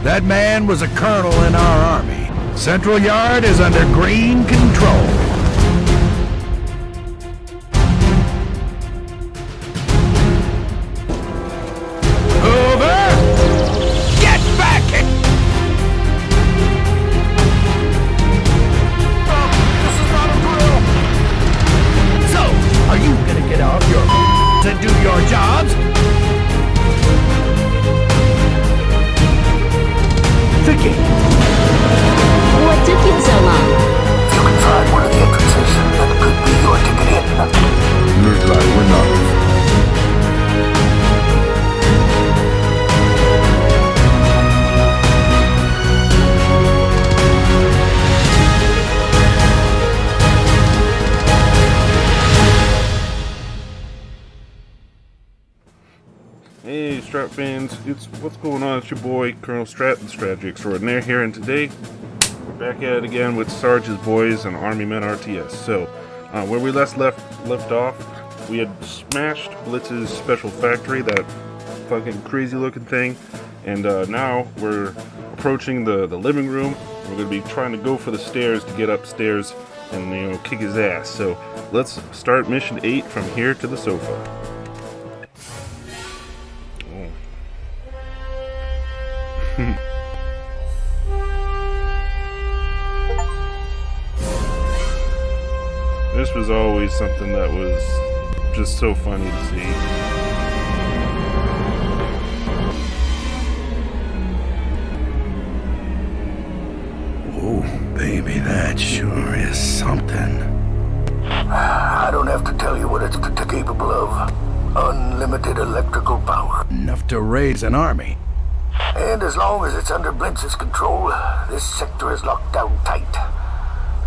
That man was a colonel in our army. Central Yard is under green control. Over! Get back! This is not a drill! So, are you gonna get off your to do your jobs? Vicky! What took you so long? You can find one of the entrances. That could be your ticket in. Looks like we're not. Hey Strat fans, what's going on? It's your boy Colonel Strat, the Strategy Extraordinaire here, and today we're back at it again with Sarge's boys and Army Men RTS. So, where we left off, we had smashed Blitz's special factory, that fucking crazy looking thing, and now we're approaching the living room. We're gonna be trying to go for the stairs to get upstairs and kick his ass. So let's start mission 8 from here to the sofa. This was always something that was just so funny to see. Oh, baby, that sure is something. I don't have to tell you what it's capable of. Unlimited electrical power. Enough to raise an army. And as long as it's under Blitz's control, this sector is locked down tight.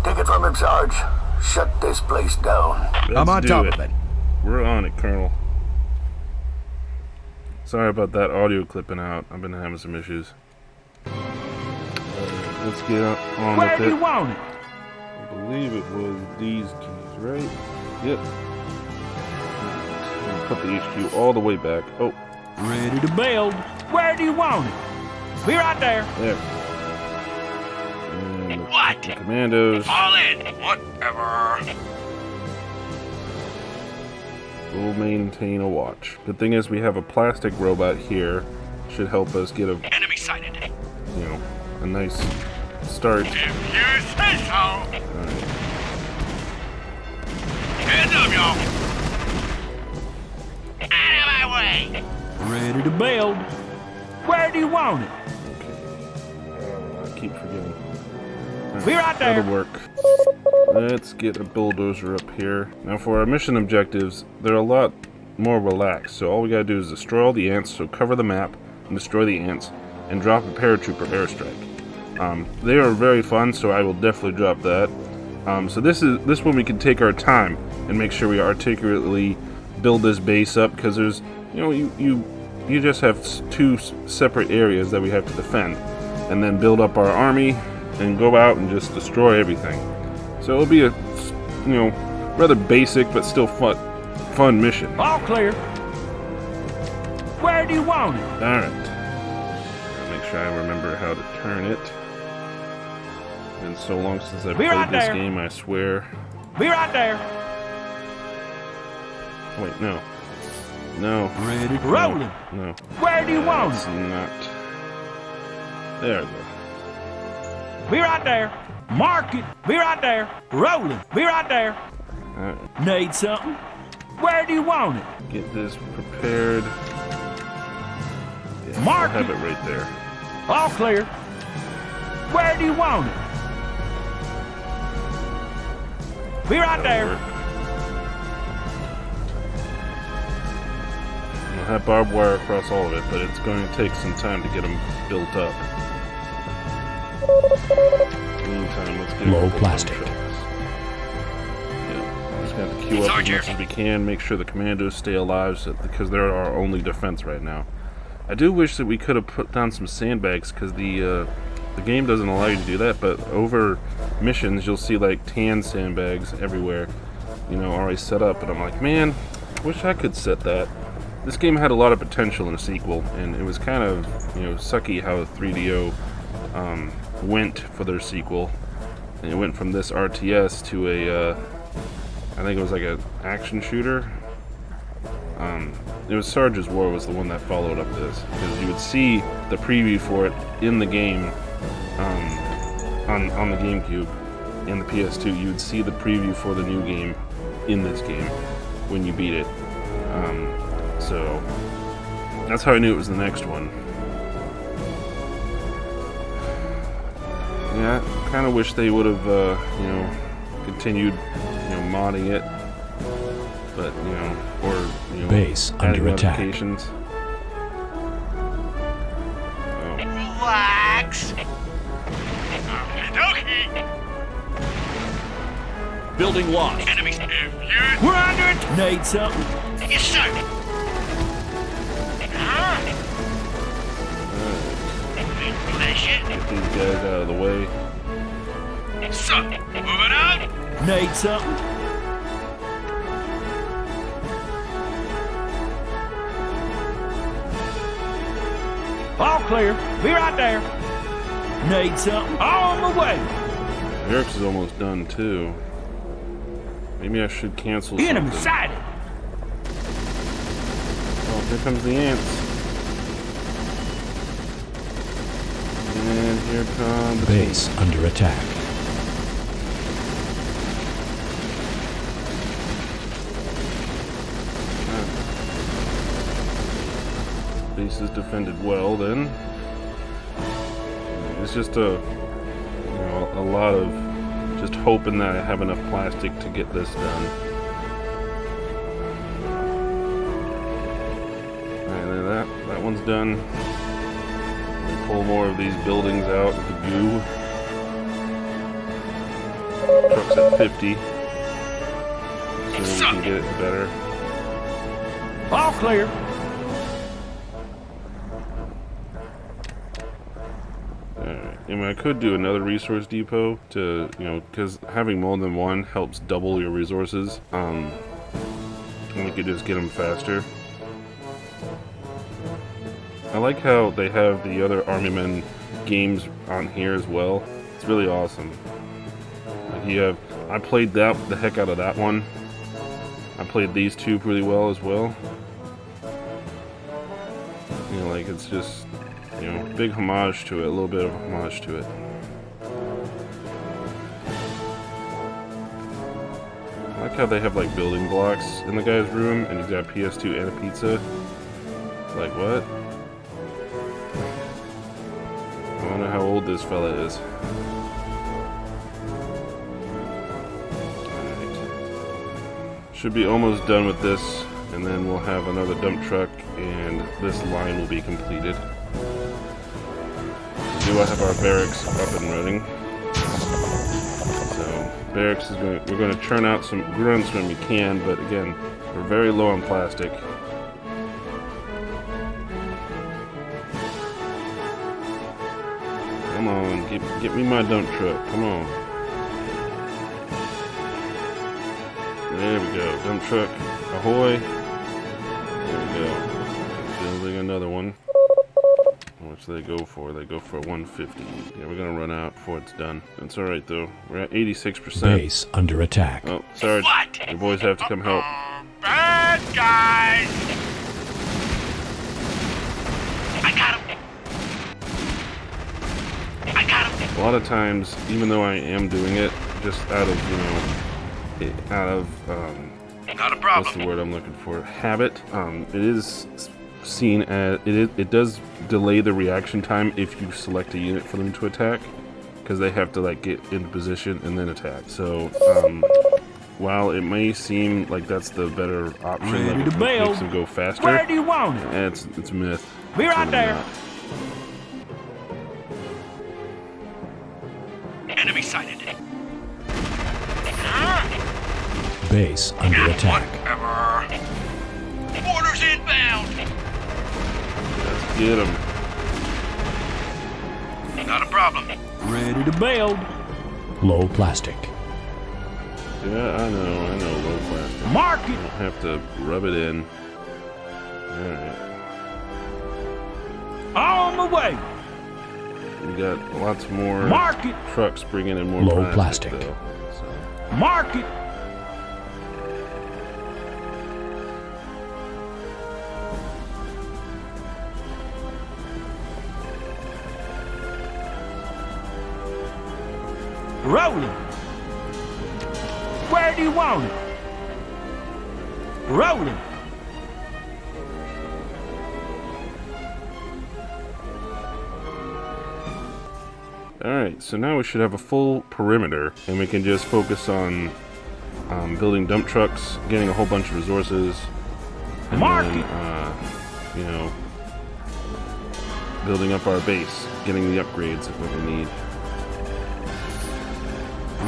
Take it from him, Sarge. Shut this place down. I'm on top of it. We're on it, Colonel. Sorry about that audio clipping out. I've been having some issues. Let's get on with it. Where do you want it? I believe it was these keys, right? Yep. Put the HQ all the way back. Oh. Ready to build. Where do you want it? Be right there. There. And the commandos. All in. Whatever. We'll maintain a watch. Good thing is we have a plastic robot here. Should help us get Enemy sighted. a nice start. If you say so. Alright. Hands up, y'all. Out of my way. Ready to build. Where do you want it? I keep forgetting. Be right there. That'll work. Let's get a bulldozer up here. Now for our mission objectives, they're a lot more relaxed. So all we gotta do is destroy all the ants, so cover the map and destroy the ants, and drop a paratrooper airstrike. They are very fun, so I will definitely drop that. So this one we can take our time and make sure we articulately build this base up, because there's, you just have two separate areas that we have to defend, and then build up our army and go out and just destroy everything. So it'll be a, rather basic but still fun mission. All clear. Where do you want it? All right. Make sure I remember how to turn it. It's been so long since I've played this game, I swear. Be right there. Wait, no. No. Ready to rolling. No. Where do you want It's it? not. There we go. Be right there. Mark it. Be right there. Rolling. Be right there. Alright. Need something? Where do you want it? Get this prepared. Yeah, Mark I'll have it. it right there. All clear. Where do you want it? Be right That'll there. work. I'll have barbed wire across all of it, but it's going to take some time to get them built up. Meantime, let's get Low a couple plastic. gunshots. Yeah, just got to queue up as much as we can. Make sure the commandos stay alive, because they're our only defense right now. I do wish that we could have put down some sandbags, because the game doesn't allow you to do that. But over missions, you'll see like tan sandbags everywhere, already set up. And I'm like, man, wish I could set that. this game had a lot of potential in a sequel, and it was kind of, sucky how 3DO went for their sequel. And it went from this RTS to a, I think it was like an action shooter. It was Sargent Hawk was the one that followed up this, because you would see the preview for it in the game, on the GameCube, and the PS2. You would see the preview for the new game in this game when you beat it. So that's how I knew it was the next one. Yeah, I kind of wish they would have, continued, modding it, but or base under attack. Modifications. Oh. Relax. Building lost. Enemies. We're under it. Need something. Yes, sir. Get these guys out of the way. So, moving out. Need something. All clear. Be right there. Need something. On the way. Eric's is almost done too. Maybe I should cancel Enemy something. sighted. Oh, here comes the ants. And here comes Base under attack. Base is defended well then. It's just a lot of just hoping that I have enough plastic to get this done. And then that one's done. We'll pull more of these buildings out of the goo. Truck's at 50. So we can get it better. All clear. I could do another resource depot to, because having more than one helps double your resources. And we could just get them faster. I like how they have the other Army Men games on here as well. It's really awesome. Like I played the heck out of that one. I played these two pretty well as well. It's just, big homage to it, a little bit of a homage to it. I like how they have like building blocks in the guy's room, and he's got a PS2 and a pizza. Like what? I wonder how old this fella is. Alright. Should be almost done with this, and then we'll have another dump truck, and this line will be completed. We do have our barracks up and running. So barracks is we're going to churn out some grunts when we can, but again, we're very low on plastic. Come on, get me my dump truck. Come on. There we go. Dump truck. Ahoy. There we go. Building another one. How much do they go for? They go for 150. Yeah, we're gonna run out before it's done. That's alright though. We're at 86%. Base under attack. Oh, sorry. Your boys have to come help. Bad guys. I got him. I got him. A lot of times, even though I am doing it, just out of, Not a problem. what's the word I'm looking for? Habit. It is seen as it does delay the reaction time if you select a unit for them to attack, because they have to like get into position and then attack. So while it may seem like that's the better option, Ready like to it build. makes them go faster, Where do you want it? it's a myth. Be It's right really there. not. Enemy sighted. Base under attack. Whatever. Orders inbound. Let's get them. Not a problem. Ready to build. Low plastic. Yeah, I know, low plastic. Mark I it. don't have to rub it in. Alright. On the way. We got lots more Mark it. trucks bringing in more Low plastic. though. So. Mark it. Rolling. Where do you want it? Rolling. Alright, so now we should have a full perimeter, and we can just focus on building dump trucks, getting a whole bunch of resources, and then, you know, building up our base, getting the upgrades that we need.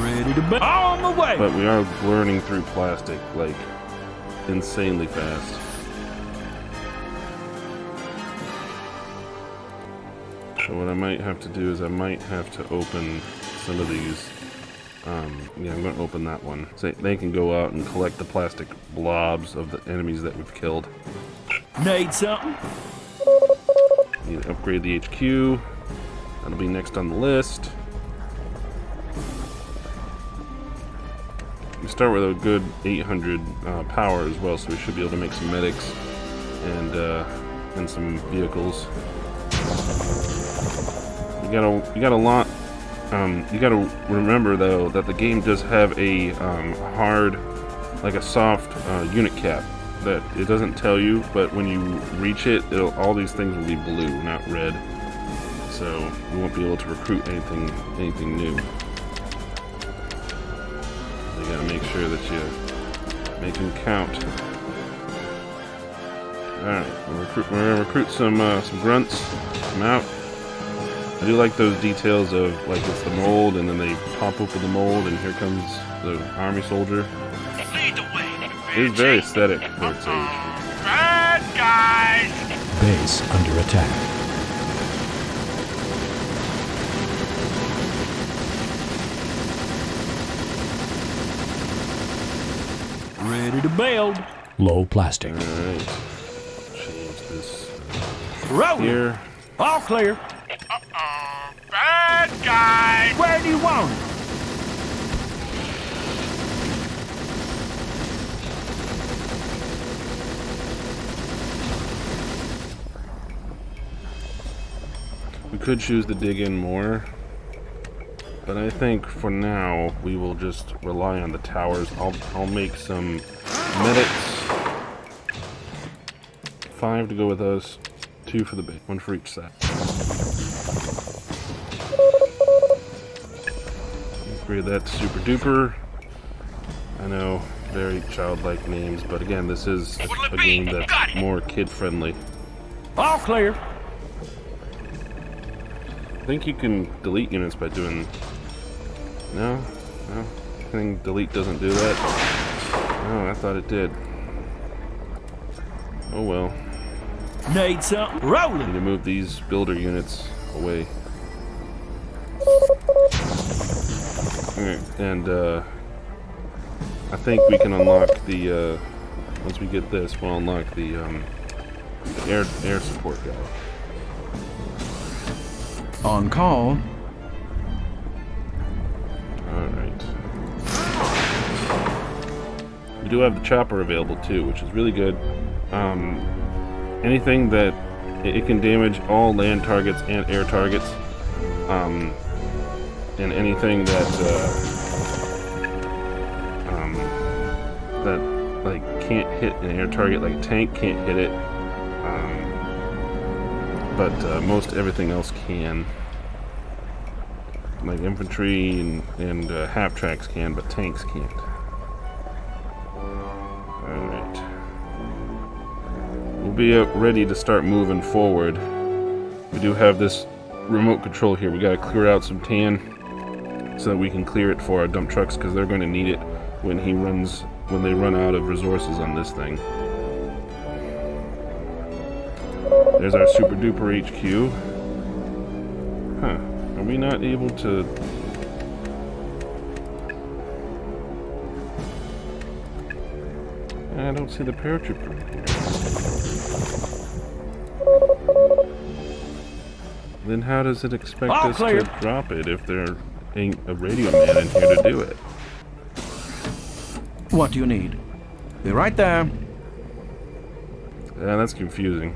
Ready to be on the way. But we are burning through plastic, like, insanely fast. So what I might have to do is I might have to open some of these. Yeah, I'm going to open that one. So they can go out and collect the plastic blobs of the enemies that we've killed. Need something? Need to upgrade the HQ. That'll be next on the list. We start with a good 800 power as well, so we should be able to make some medics and some vehicles. You got a lot. You got to remember though that the game does have a hard, like a soft unit cap that it doesn't tell you, but when you reach it, all these things will be blue, not red. So you won't be able to recruit anything new. You gotta make sure that you make them count. Alright, we're gonna recruit some grunts. Come out. I do like those details of, like, it's the mold, and then they pop open the mold, and here comes the army soldier. Lead the way. It is very aesthetic for its age. Bad guys. Base under attack. Ready to build. Low plastic. Alright. Change this Rolling. here. All clear. Bad guys. Where do you want it? We could choose to dig in more, but I think for now we will just rely on the towers. I'll make some medics. 5 to go with us, 2 for the base, 1 for each side. Upgrade that to Super Duper. I know, very childlike names, but again, this is a game that's more kid-friendly. All clear. I think you can delete units by doing... No? I think delete doesn't do that. Oh, I thought it did. Oh well. Need something? Need Rolling. to move these builder units away. Alright, and I think we can unlock the once we get this, we'll unlock the air support guy. On call. Alright. We do have the chopper available too, which is really good. Anything that it can damage all land targets and air targets, and anything that that like can't hit an air target, like a tank can't hit it, but most everything else can. Like infantry and half tracks can, but tanks can't. Alright. We'll be ready to start moving forward. We do have this remote control here. We gotta clear out some tan so that we can clear it for our dump trucks, because they're going to need it when they run out of resources on this thing. There's our Super Duper HQ. Huh. Are we not able to... I don't see the paratrooper in here. Then how does it expect All us clear. to drop it if there ain't a radio man in here to do it? What do you need? Be right there. Yeah, that's confusing.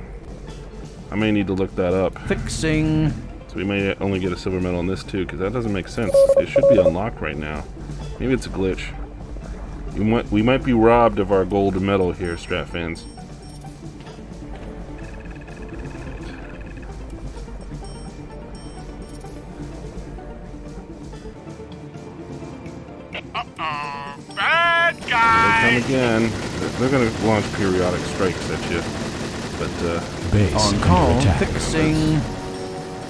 I may need to look that up. Fixing. So we may only get a silver medal on this too, because that doesn't make sense. It should be unlocked right now. Maybe it's a glitch. We might be robbed of our golden medal here, Strat fans. Bad They guys! come again. They're going to launch periodic strikes at you. But Base On under call. attack. Fixing.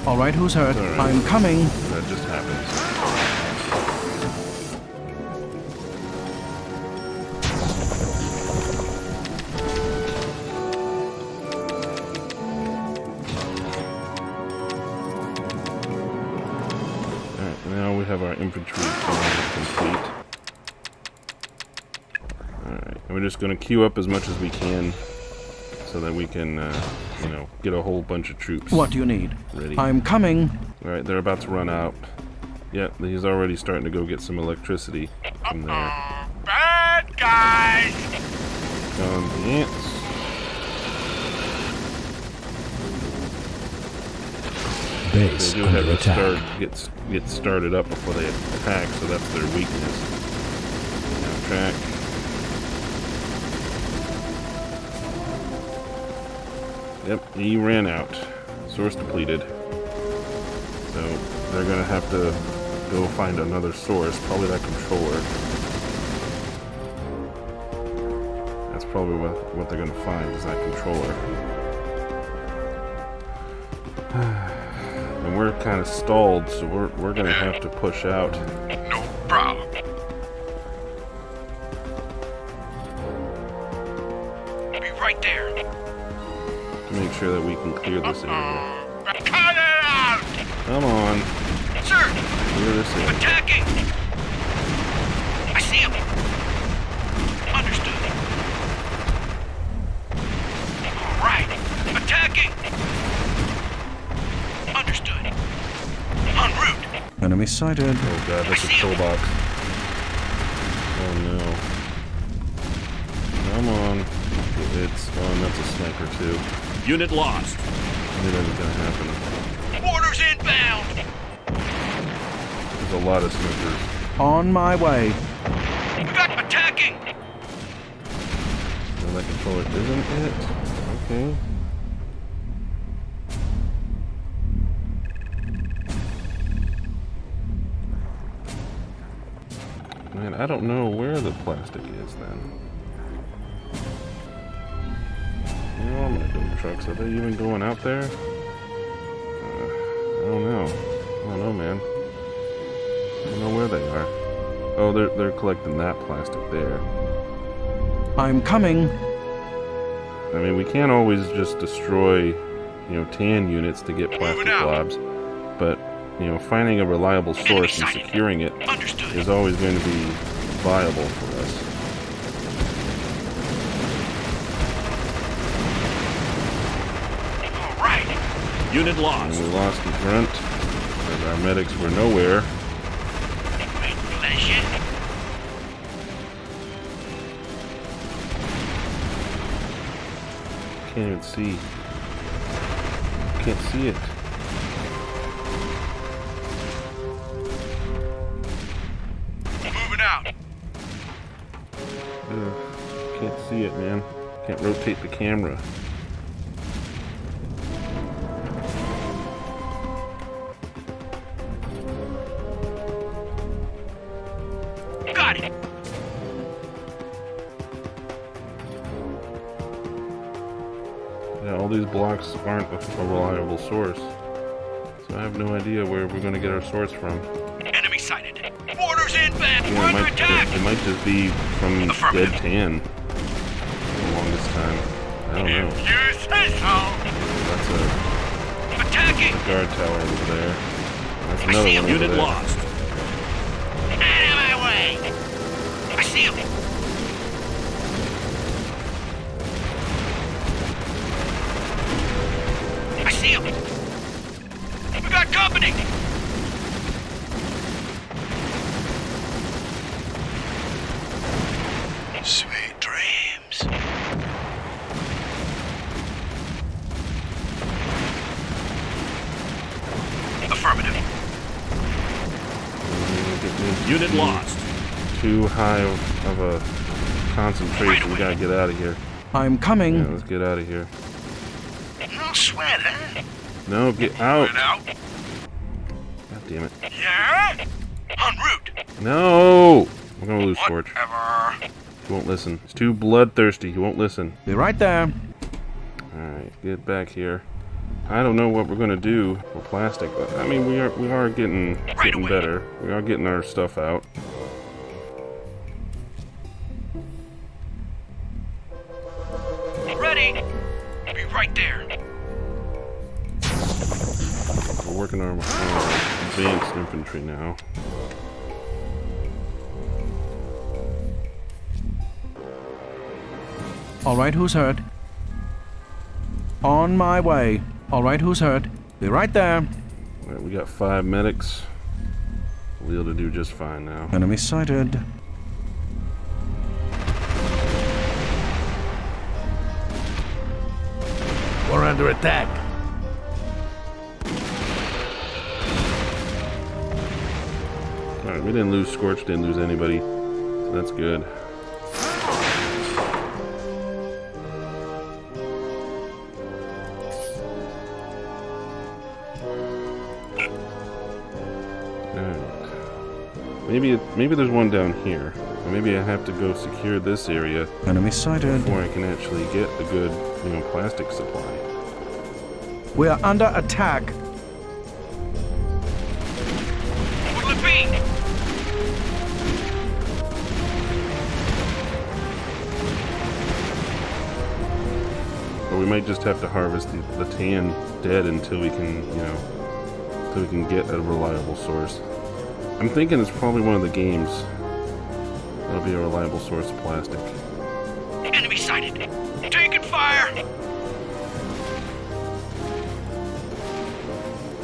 All right, who's hurt? All right. I'm coming. that just happens. Alright, now we have our infantry complete. Alright, and we're just going to queue up as much as we can so that we can, you know, get a whole bunch of troops. What do you need? Ready. I'm coming. Alright, they're about to run out. Yep, he's already starting to go get some electricity from there. Bad guys! Down the ants. Base They do have under to attack. get started up before they attack, so that's their weakness. Now track. Yep, he ran out. Source depleted. So they're gonna have to go find another source, probably that controller. That's probably what they're gonna find is that controller. And we're kind of stalled, so we're gonna have to push out. No problem. Be right there. To make sure that we can clear this area. Cut it out! Come on, Sir, clear this area. attacking! I see him. Understood. All right, attacking! Understood. En route. Enemy sighted. Oh god, that's a toolbox. Oh no. Come on. That's a sniper too. Unit lost. I knew that was gonna happen. Orders inbound. There's a lot of snipers. On my way. We got attacking. No, that controller isn't it? Okay. Man, I don't know where the plastic is then. Where are my dump trucks? Are they even going out there? I don't know. I don't know, man. I don't know where they are. Oh, they're collecting that plastic there. I'm coming. I mean, we can't always just destroy, you know, tan units to get plastic Moving out. blobs, but, you know, finding a reliable source and sighted. securing it Understood. is always going to be viable for us. All right. Unit And lost. we lost in front, because our medics were nowhere. Great pleasure. Can't even see. Can't see it. Moving out. Ugh, can't see it, man. Can't rotate the camera. Got it. Yeah, all these blocks aren't a reliable source. So I have no idea where we're going to get our source from. Enemy sighted. Orders inbound. Yeah, We're under attack. it might just be from Dead Affirmative. Tan for the longest time. I don't know. If you say so. That's a Attacking. guard tower over there. That's I another see one him. over Unit there. lost. Out of my way. I see him. see him. We got company. Sweet dreams. Affirmative. Unit lost. Too high of a concentration. We gotta get out of here. I'm coming. Yeah, let's get out of here. No sweat, huh? No, get out. Get out. God damn it. Yeah? En route. No! We're gonna lose Scorch. Whatever. He won't listen. He's too bloodthirsty. He won't listen. Be right there. Alright, get back here. I don't know what we're gonna do for plastic, but I mean we are getting better. We are getting our stuff out. Ready. Be right there. We're working our advanced infantry now. All right, who's hurt? On my way. All right, who's hurt? Be right there. Alright, we got 5 medics. We'll be able to do just fine now. Enemy sighted. We're under attack. Alright, we didn't lose Scorch, didn't lose anybody. So that's good. Maybe there's one down here. Or maybe I have to go secure this area Enemy sighted. before I can actually get a good, plastic supply. We are under attack. What'll it be? Or we might just have to harvest the tan dead until we can, until we can get a reliable source. I'm thinking it's probably one of the games that'll be a reliable source of plastic. Enemy sighted. Taking fire.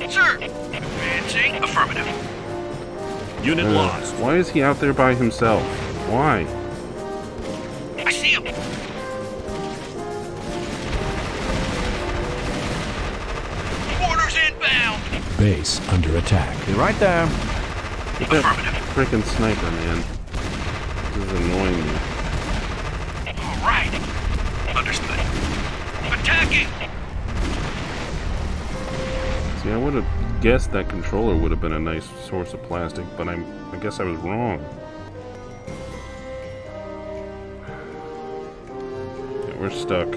Sir. Advancing. Affirmative. Unit lost. Why is he out there by himself? Why? I see him. Orders inbound. Base under attack. Be right there. Get that frickin' sniper, man. This is annoying me. All right. Understood. Attacking. See, I would have guessed that controller would have been a nice source of plastic, but I guess I was wrong. Yeah, we're stuck.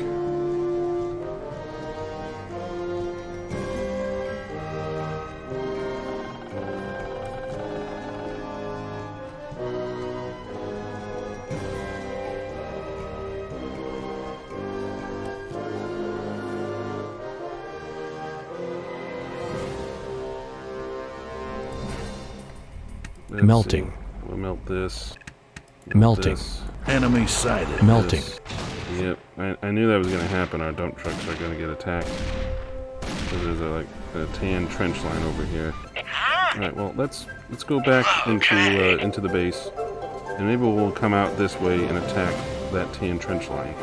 Let's Melting. see. We'll melt this. Melting. This. Enemy sighted. Melting. This. Yep, I knew that was going to happen. Our dump trucks are going to get attacked. So there's a tan trench line over here. All right, well let's go back into the base, and maybe we'll come out this way and attack that tan trench line.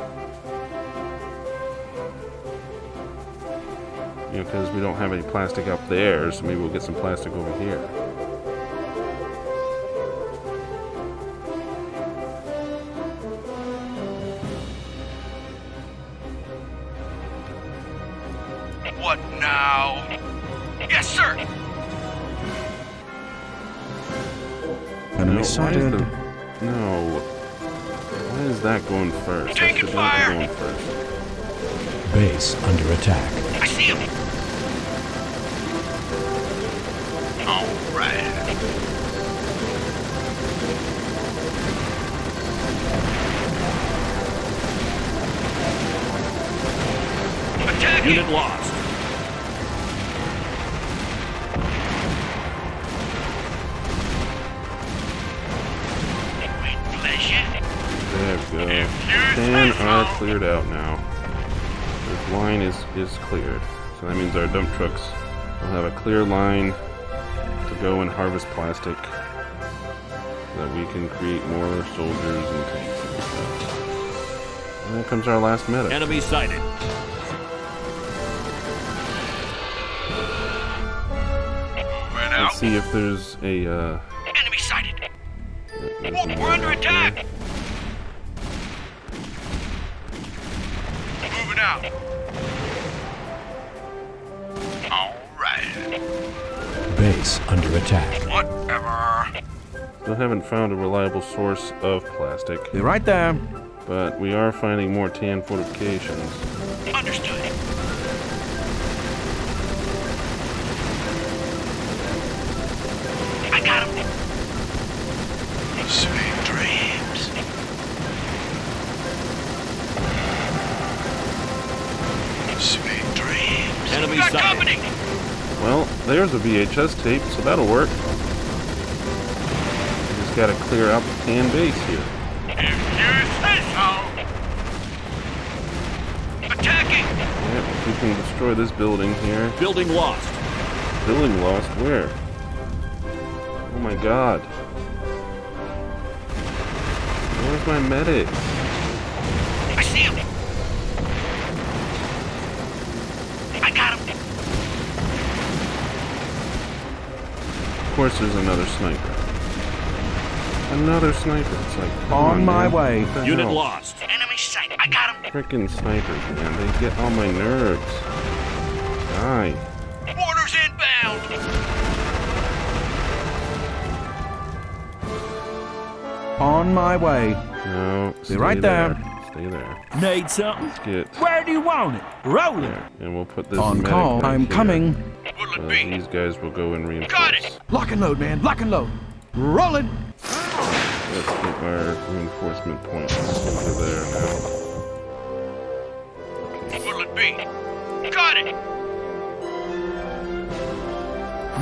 Because we don't have any plastic up there, so maybe we'll get some plastic over here. What now? Yes, sir. Enemy Why sighted. is that going first? That Taking should not fire. be going first. Base under attack. I see him. All right. Attacking. Unit lost. With pleasure. There we go. If you 10 say are so. cleared out now. This line is cleared. So that means our dump trucks will have a clear line to go and harvest plastic so that we can create more soldiers and tanks and stuff. And there comes our last medic. Enemy sighted. Moving out. Let's see if there's a, Enemy sighted. there's Whoa, more we're under out attack. there. Moving out. All right. Base under attack. Whatever. Still haven't found a reliable source of plastic, Be right there. but we are finding more tan fortifications. Understood. I got him. Sweet dreams. Sweet dreams. Enemy Got sighted. company. Well, there's a VHS tape, so that'll work. We just gotta clear out the tan base here. If you say so. Attacking. Yep, if we can destroy this building here. Building lost. Building lost where? Oh my god. Where's my medic? I see him. I got him. Of course there's another sniper. Another sniper. It's like, come On my man. way. What the Unit hell? lost. Enemy sight. I got him. Frickin' snipers, man. They get on my nerves. Die. Orders inbound. On my way. No, stay right there. Stay there. Need something? Let's get Where do you want it? Rolling. there, and we'll put this On medic call. right I'm here. coming. What'll it be? These guys will go and Got reinforce. it. Lock and load, man. Lock and load. Rolling. Let's get our reinforcement point over there now. What'll it be? Got it.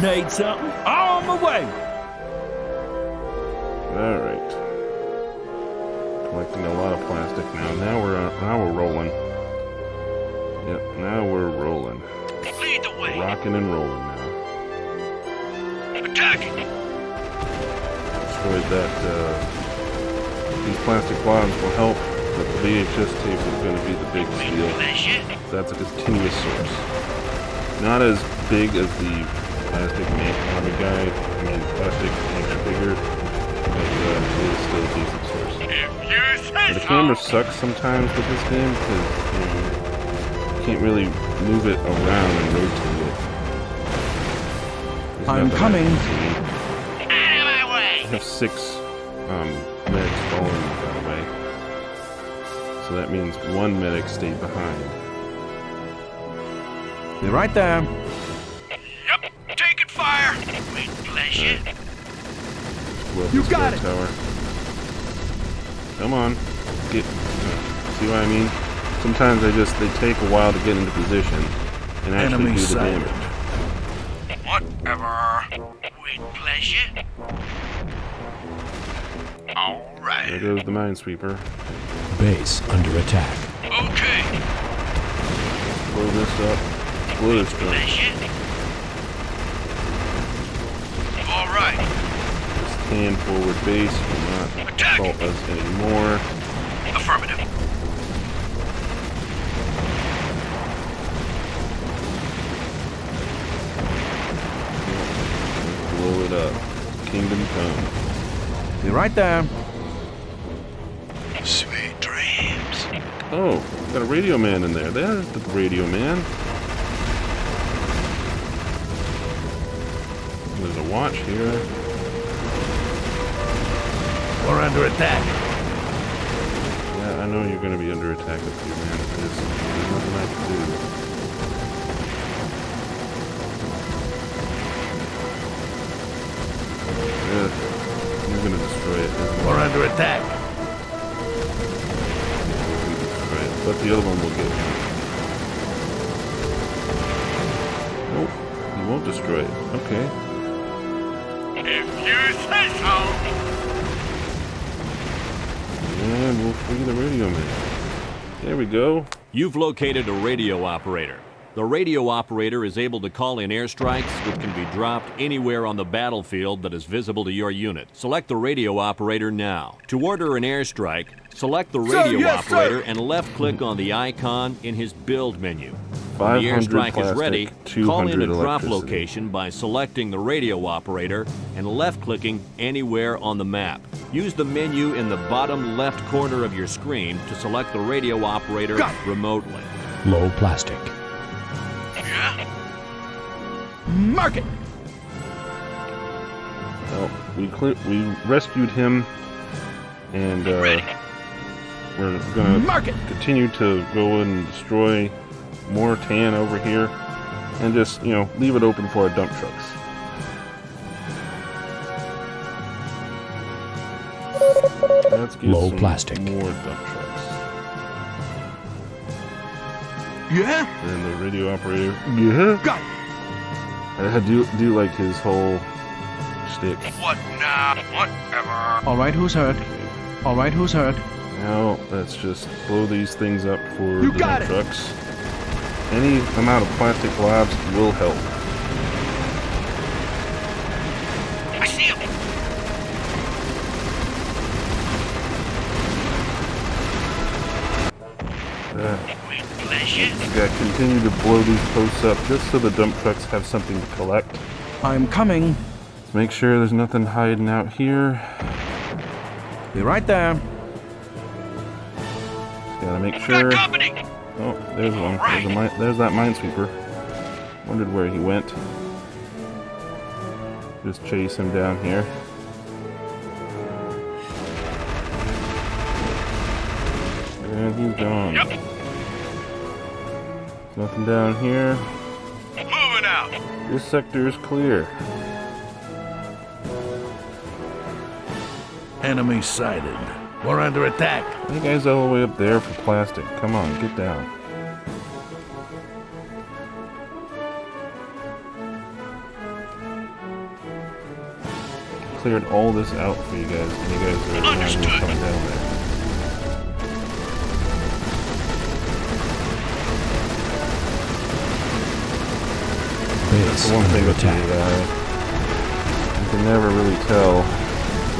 Need something? On my way. All right. Collecting a lot of plastic now. Now we're rolling. Yep. Now we're rolling. Lead the way. Rocking and rolling now. Attacking. Destroyed that. These plastic bombs will help, but the VHS tape is going to be the big steal. Finish it. That's a continuous source. Not as big as the plastic army guy. I mean, plastic tanks are bigger, but it is still a decent source. If you say The so. camera sucks sometimes with this game because you can't really move it around and rotate it. There's I'm nothing I coming. can see. Out of my way. I have 6 medics falling that way. So that means 1 medic stayed behind. Be right there. Yep. Taking fire. With pleasure. Blow up You this got guard it. tower. Come on. Get. See what I mean? Sometimes they take a while to get into position and actually Enemy do the sighted. damage. Whatever. With pleasure. All There right. goes the minesweeper. Base under attack. Okay. Blow this up. Blow this joint. Pleasure. All right. This tan forward base will not Attack. assault us anymore. Affirmative. Blow it up. Kingdom come. Be right there. Sweet dreams. Oh, got a radio man in there. There's the radio man. There's a watch here. We're under attack. Yeah, I know you're going to be under attack with you, man. There's nothing I can do. Ugh, you're going to destroy it, isn't it? We're under attack. You're going to destroy it. But the other one will get you. Nope, you won't destroy it. Okay. If you say so. And we'll free the radio man. There we go. You've located a radio operator. The radio operator is able to call in airstrikes, which can be dropped anywhere on the battlefield that is visible to your unit. Select the radio operator now. To order an airstrike, select the radio operator and left-click on the icon in his build menu. When the 500 airstrike is plastic, ready, 200 call in a drop electricity. location by selecting the radio operator and left-clicking anywhere on the map. Use the menu in the bottom left corner of your screen to select the radio operator remotely. Low plastic. Yeah? Mark it! Well, we rescued him, and we're gonna Mark it! continue to go and destroy more tan over here, and just, you know, leave it open for our dump trucks. Let's get Low some plastic. more dump trucks. Yeah? And the radio operator. Yeah. Got it. I do like his whole shtick. What now? Whatever. All right, who's hurt? All right, who's hurt? Now let's just blow these things up for You the got dump it. trucks. Any amount of plastic globs will help. I see him. With pleasure. We gotta continue to blow these posts up just so the dump trucks have something to collect. I'm coming. Let's make sure there's nothing hiding out here. Be right there. Just gotta make Got sure. company. Oh, there's one. Right. There's that minesweeper. Wondered where he went. Just chase him down here. And he's gone. Yep. Nothing down here. Moving out. This sector is clear. Enemy sighted. We're under attack. You guys all the way up there for plastic. Come on, get down. Cleared all this out for you guys, and you guys are not even coming down there. Base The one thing under with the attack. AI, you can never really tell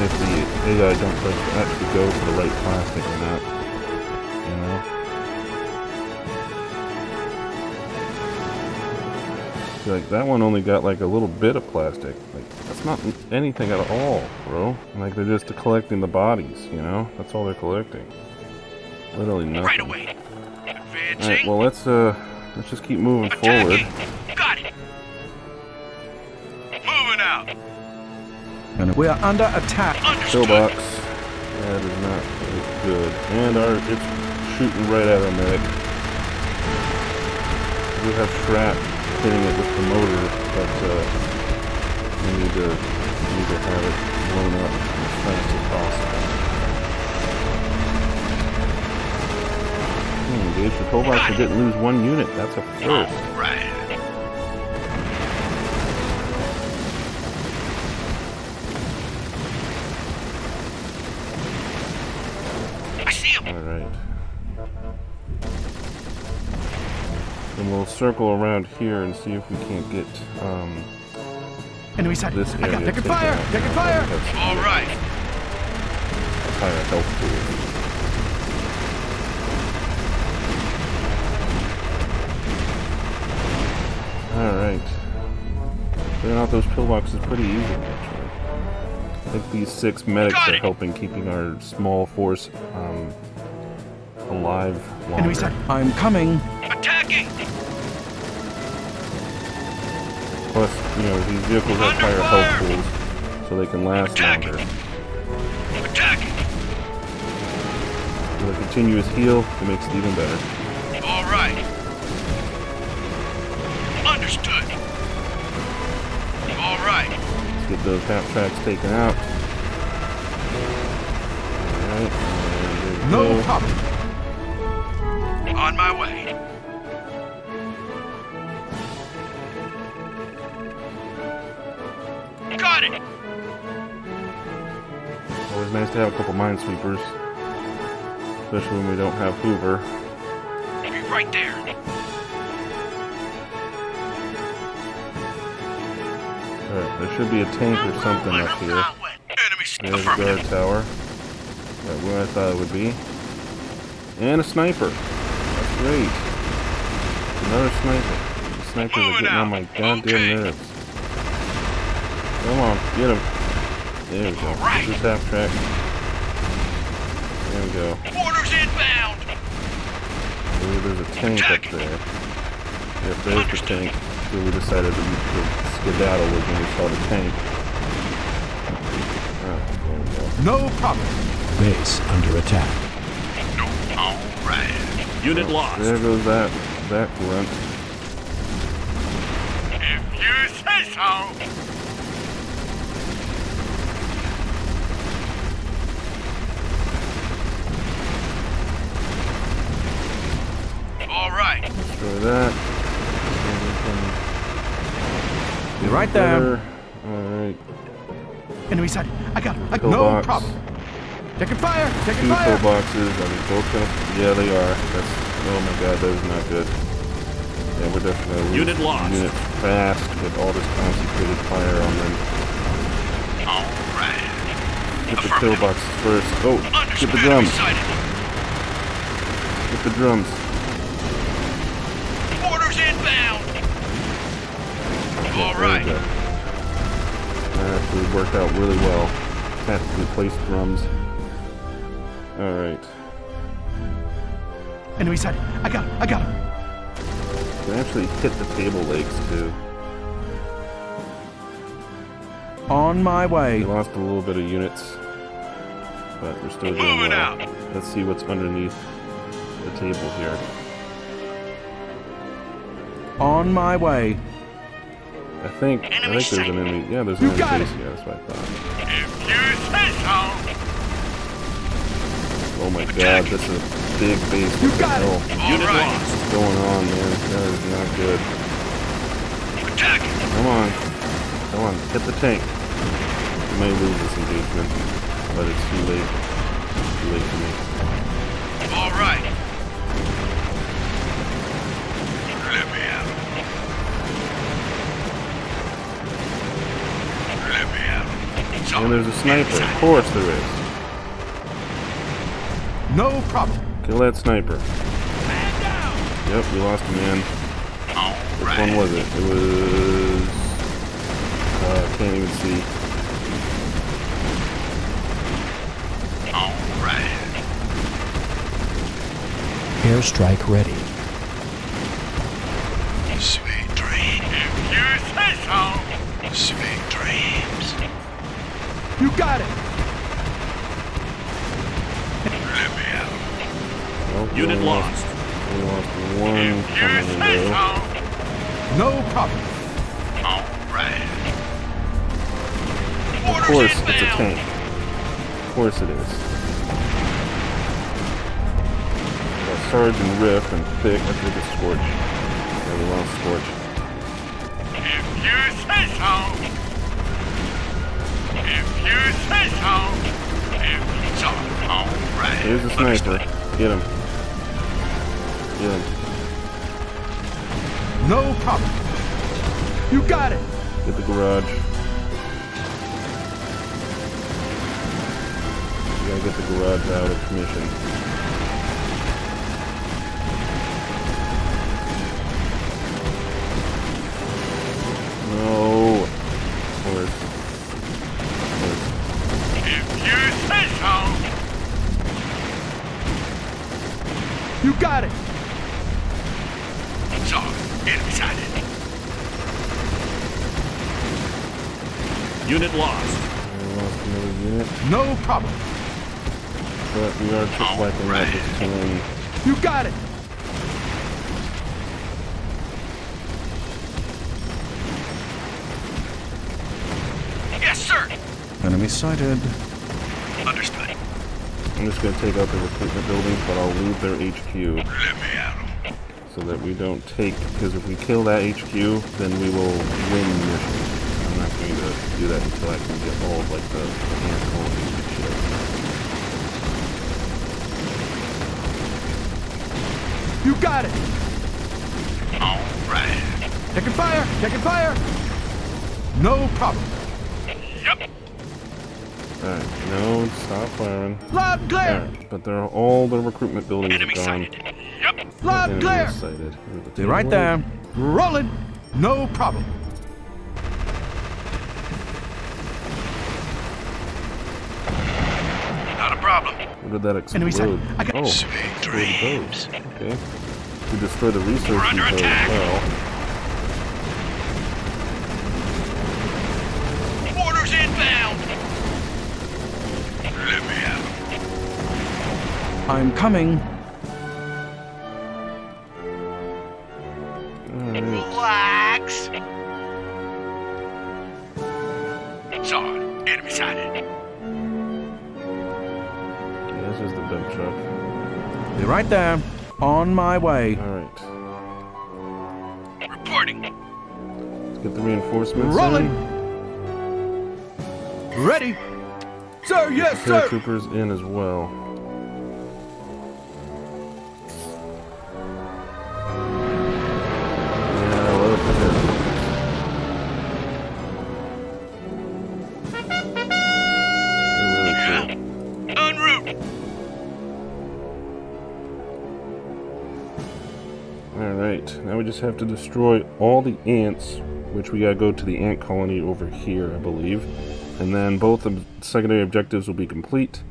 if the AI dump trucks actually go for the right plastic or not. You know? See, like, that one only got like a little bit of plastic. Like, that's not anything at all, bro. Like, they're just collecting the bodies, you know? That's all they're collecting. Literally nothing. Right away. Alright, Advancing. well, let's just keep moving forward. Attacking. Got it. Moving out. We are under attack. Understood. Pillbox. That is not very good. And it's shooting right at our medic. We have Shrap hitting it with the motor, but we need to have it blown up as fast as possible. Engage the Pillbox, we didn't lose one unit. That's a first. All right. I see him. Alright. And we'll circle around here and see if we can't get Enemy sighted. this I area got taking taken fire. out. Taking fire. That's All right. higher health pool. Alright. Clearing out those pillboxes is pretty easy, actually. I think these 6 medics Got are it. helping keeping our small force alive longer. Enemy sighted. I'm coming. Attacking. Plus, you know, these vehicles have Under higher health pools, so they can last Attacking. longer. Attacking. With a continuous heal, it makes it even better. All right. Understood. All right. Let's get those half tracks taken out. Alright, and there we No go. problem. On my way. Got it. Always nice to have a couple minesweepers. Especially when we don't have Hoover. Be right there. Alright, there should be a tank or something up here. Enemies. There's a guard Affirmative. tower. Right where I thought it would be. And a sniper. That's great. Another sniper. The snipers are getting on my goddamn nerves. Come on, get him. There we go. Alright. This half track. There we go. Orders inbound. Ooh, there's a tank up there. Yep, there's the tank. So we decided to skedaddle when we saw the tank. Oh, there we go. No problem. Base under attack. No. Alright. Unit lost. There goes that grunt. If you say so. All right. Destroy that. Be right there. Alright. Enemy side. I got him. No Pillbox. problem. Taking fire. Taking Two fire. pillboxes. Are they both gonna? Yeah, they are. That's. Oh my god, that is not good. Yeah, we're definitely losing Unit lost. units fast with all this concentrated fire on them. All right. Get the Affirmative. pillboxes first. Oh, get Understood. the Enemy drums. sighted. Get the drums. Orders inbound. All There we right. go. That actually worked out really well. Tactically placed drums. Alright. Enemy side. I got him. I got him. Can actually hit the table legs too. On my We way. lost a little bit of units, but we're still doing Moving well. out. Let's see what's underneath the table here. On my way. I think there's an enemy. Yeah, there's an You enemy got base it. here. That's what I thought. If you say so. Oh my god, this is a big base. You What the got it. hell? All Unit right. lost. What's going on, man? That is not good. Attacking. Come on. Come on. Hit the tank. We may lose this engagement, but it's too late. It's too late for me. All right. Let me out. Let me out. So, And there's a sniper. Of course there is. No problem. Kill that sniper. Man down. Yep, we lost a man. All Which right. one was it? It was... can't even see. All right. Airstrike ready. Sweet dreams. If you say so. Sweet dreams. You got it. Let me out. Well, we Unit only lost. We lost one If you say commando. so. No problem. All right. Of course, it's a tank. Of course it is. Got Sargent Riff and Thick. I think it's Scorch. Yeah, we lost Scorch. If you say so. If you say so. If so. All right. Here's the sniper. Understood. Get him. Get him. No problem. You got it. Get the garage. We gotta get the garage out of commission. No. Of course. If you say so. You got it. So, enemy sighted. Unit lost. We lost another unit, No problem. but we are just wiping out this team. You got it. Yes, sir. Enemy sighted. Understood. I'm just gonna take out the recruitment buildings, but I'll leave their HQ Let me out. so that we don't take, because if we kill that HQ, then we will win the mission. I'm not going to do that until I can get all of, like, the ant colonies and shit. You got it. All right. Taking fire. Taking fire. no problem. Yep. Alright, no, stop firing. Loud and clear. Alright, but they're all the recruitment buildings are Enemy gone. sighted. Yep. Loud and Enemy clear. sighted. Be right there. Rolling, no problem. Not a problem. Where did that explode? Enemy sighted. I got- Oh, Sweet destroyed dreams. those. Okay. To destroy the research We're under depot attack. as well. Orders inbound. Let me have 'em. I'm coming. Alright. Relax. Saw it. Enemy sighted. This is the dump truck. Be right there. On my way. Alright. Reporting. Let's get the reinforcements Rolling. in. Ready. Sir, yes, sir. Paratroopers in as well. Yeah, I love paratroopers. They're really cool. En route. Alright, now we just have to destroy all the ants, which we gotta go to the ant colony over here, I believe. And then both the secondary objectives will be complete.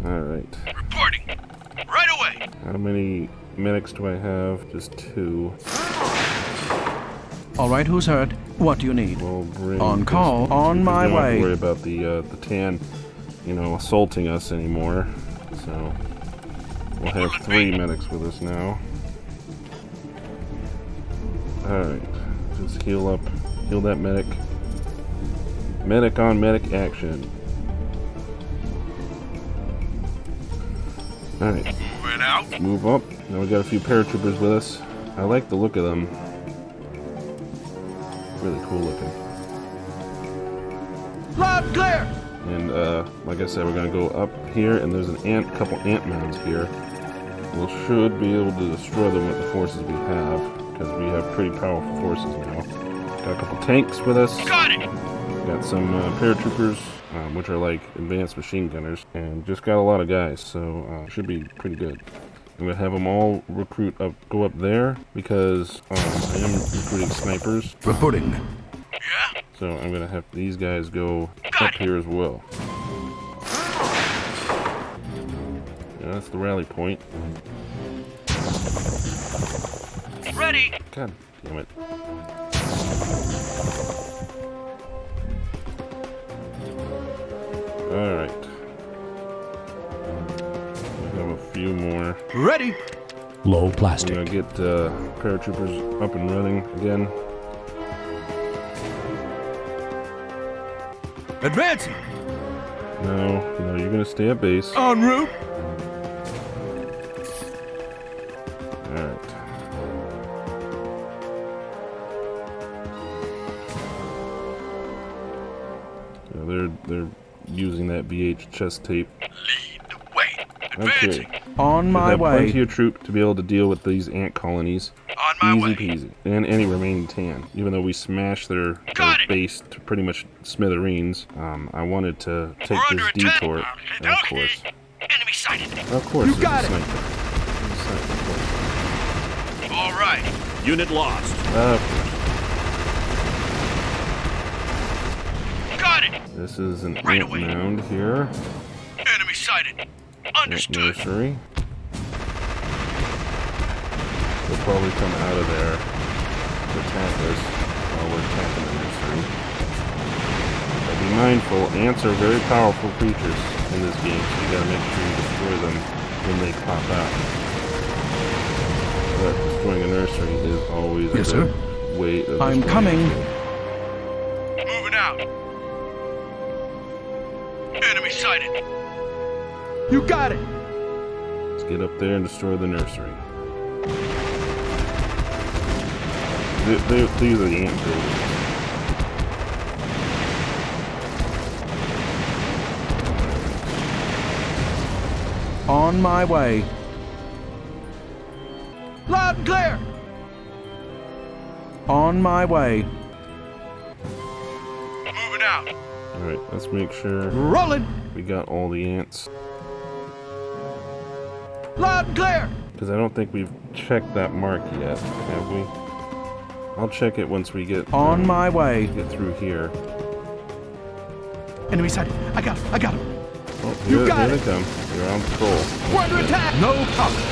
Alright. Reporting. Right away. How many medics do I have? Just 2. All right, who's hurt? What do you need? We'll bring On this- call, on we my don't have way. to worry about the tan, assaulting us anymore. So we'll have 3 medics with us now. Alright, just heal up. Heal that medic. Medic on medic action. Alright, Moving out. move up. Now we got a few paratroopers with us. I like the look of them. Really cool looking. Loud and clear. And like I said, we're gonna go up here, and there's a couple ant mounds here. We should be able to destroy them with the forces we have, because we have pretty powerful forces now. Got a couple tanks with us. Got it. Got some paratroopers, which are like advanced machine gunners, and just got a lot of guys, so should be pretty good. I'm gonna have them all go up there, because I am recruiting snipers. Reporting. Yeah. So I'm gonna have these guys go up here as well. Yeah, that's the rally point. Ready. God damn it. Alright. We have a few more. Ready. Low I'm plastic. gonna get paratroopers up and running again. Advancing. No, you're gonna stay at base. En route. Alright. Yeah, they're using that BH chest tape. Lead the way. Advancing. Okay. On We my have way. plenty of troop to be able to deal with these ant colonies. On my Easy way. peasy. And any remaining tan. Even though we smashed their Got it. base to pretty much smithereens, I wanted to take We're this under attack. detour. Okay. Of course. Enemy sighted. Of course. You there's got a it. sniper. Sniper, of course. All right. Unit lost. Got it. This is an Right ant away. mound here. Enemy sighted. Ant Understood. nursery. They'll probably come out of there to attack us while we're attacking the nursery. But be mindful, ants are very powerful creatures in this game, so you gotta make sure you destroy them when they pop out. But destroying a nursery is always Yes, a sir. good way of I'm destroying coming. it. Moving out. Enemy sighted. You got it. Let's get up there and destroy the nursery. These are the ant buildings. On my way. Loud and clear. On my way. out. Alright, let's make sure Rolling. we got all the ants. Loud and clear. Because I don't think we've checked that mark yet, have we? I'll check it once we get On my way. get through here. Enemy side. I got him. Oh, You here, got here it. they come. They're on patrol. We're under attack. No problem.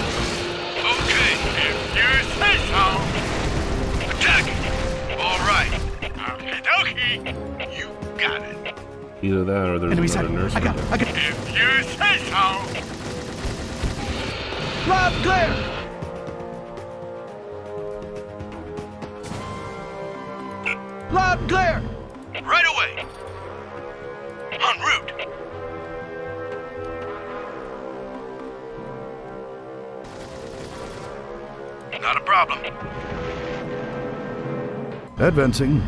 Okay, if you say so. Attack it. All right. Okie dokie. You got it. Either that or there's Enemy another side. nurse. I got If you say so. Loud and clear. Loud and clear. Right away. En route. Not a problem. Advancing.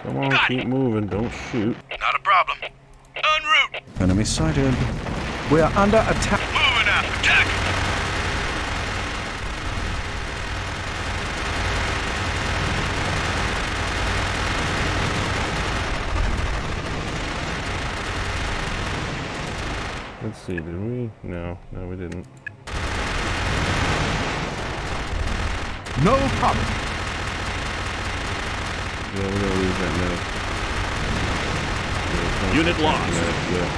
Come on, Got keep it. moving. Don't shoot. Not a problem. En route. Enemy sighted. We are under attack. Moving out. Attack. Let's see, did we? No, we didn't. No problem. Yeah, we're gonna lose that medic. Unit lost. Yeah.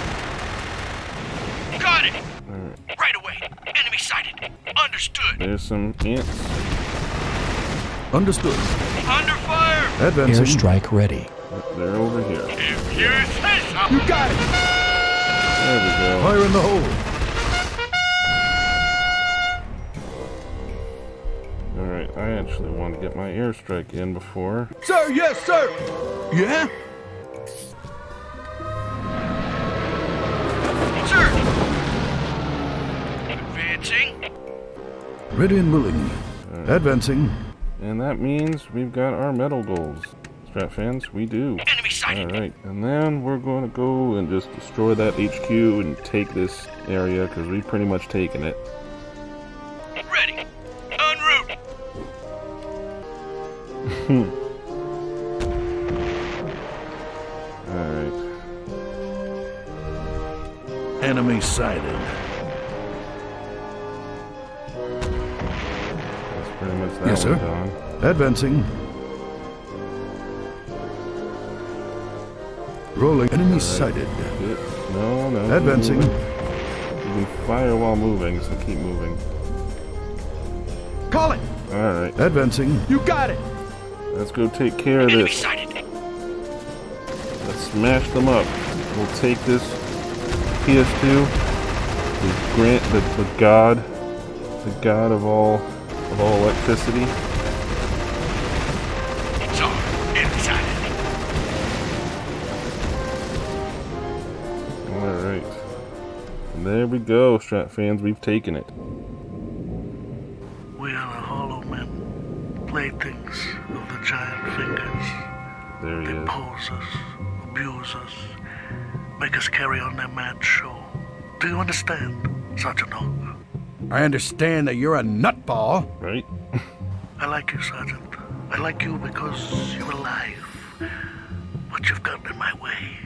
Got it. Alright. Right away. Enemy sighted. Understood. There's some ants. Understood. Under fire. Advancing. Airstrike ready. They're over here. If you say so. You got it. There we go. Fire in the hole. Alright, I actually want to get my airstrike in before. Sir, yes, sir. Yeah? Sir. Advancing. Ready and willing. Advancing. And that means we've got our medal goals. Strat fans, we do. Enemy sighted. Alright, and then we're going to go and just destroy that HQ and take this area because we've pretty much taken it. Ready. En route. Alright. Enemy sighted. That's pretty much that Yes, one sir. done. Advancing. Rolling. Enemy sighted. Good. No. Advancing. You can fire while moving, so keep moving. Call it. Alright, Advancing. You got it. let's go take care of Enemy this. sighted. Let's smash them up. We'll take this PS2, the god of all electricity. So, enemy sighted. Alright. And there we go, Strat fans, we've taken it. We are the hollow men, playthings of the giant fingers. There he They is. pose us, abuse us, make us carry on their mad show. Do you understand, Sergeant Hawk? I understand that you're a nutball. Right? I like you, Sergeant. I like you because you're alive. But you've gotten in my way.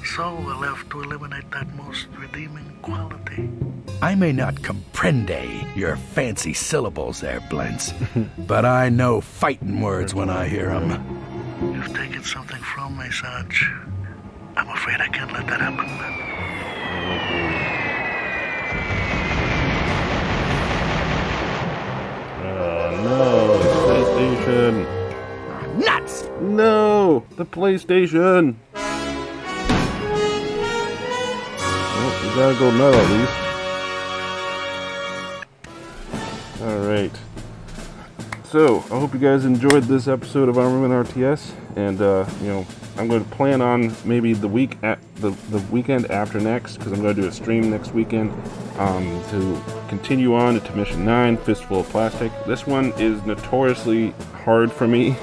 So I'll have to eliminate that most redeeming quality. I may not comprende your fancy syllables there, Blintz, but I know fighting words when I hear them. You've taken something from me, Sarge. I'm afraid I can't let that happen. No, the PlayStation. Nuts! No, the PlayStation. Well, we gotta go nut at least. Alright. So, I hope you guys enjoyed this episode of Armament RTS, and I'm going to plan on maybe the weekend after next, because I'm going to do a stream next weekend to continue on to Mission 9, Fistful of Plastic. This one is notoriously hard for me,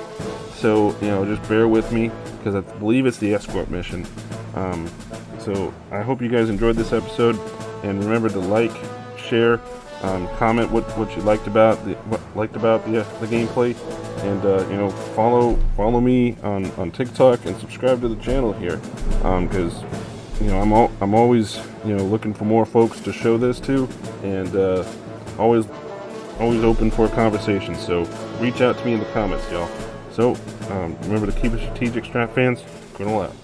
so just bear with me, because I believe it's the escort mission. So I hope you guys enjoyed this episode, and remember to like, share, comment what you liked about the gameplay, And you know, follow me on TikTok and subscribe to the channel here, because you know I'm always, you know, looking for more folks to show this to, and always open for a conversation. So reach out to me in the comments, y'all. So remember to keep it strategic, Strap fans. Colonel out.